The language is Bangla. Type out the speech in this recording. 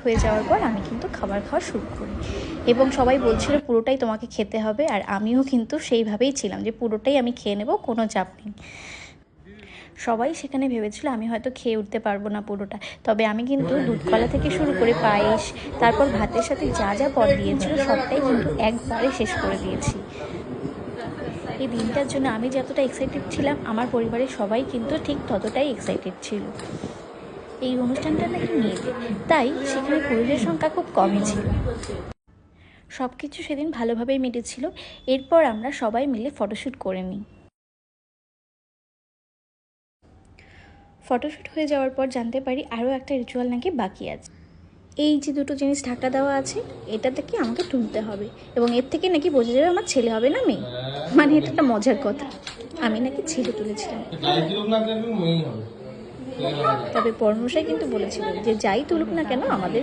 হয়ে যাওয়ার পর আমি কিন্তু খাবার খাওয়া শুরু করি এবং সবাই বলছিল পুরোটাই তোমাকে খেতে হবে, আর আমিও কিন্তু সেইভাবেই ছিলাম যে পুরোটাই আমি খেয়ে নেব, কোনো চাপ নেই। সবাই সেখানে ভেবেছিল আমি হয়তো খেয়ে উঠতে পারবো না পুরোটা, তবে আমি কিন্তু দুধকলা থেকে শুরু করে পায়েস, তারপর ভাতের সাথে যা যা পদ দিয়েছিল সবটাই কিন্তু একবারে শেষ করে দিয়েছি। এই দিনটার জন্য আমি যতটা এক্সাইটেড ছিলাম, আমার পরিবারের সবাই কিন্তু ঠিক ততটাই এক্সাইটেড ছিল। এই অনুষ্ঠানটা নাকি মেয়েদের, তাই সেখানে পুরুষের সংখ্যা খুব কমই ছিল। সব কিছু সেদিন ভালোভাবেই মিটেছিল। এরপর আমরা সবাই মিলে ফটোশ্যুট করে নিই। ফটোশ্যুট হয়ে যাওয়ার পর জানতে পারি আরও একটা রিচুয়াল নাকি বাকি আছে। এই যে দুটো জিনিস ঢাকা দেওয়া আছে, এটা থেকে আমাকে তুলতে হবে এবং এর থেকে নাকি বোঝা যাবে আমার ছেলে হবে না মেয়ে। মানে এটা একটা মজার কথা, আমি নাকি ছেলে তুলেছিলাম। তবে পরমশাই কিন্তু বলেছিল যে যাই তুলুক না কেন আমাদের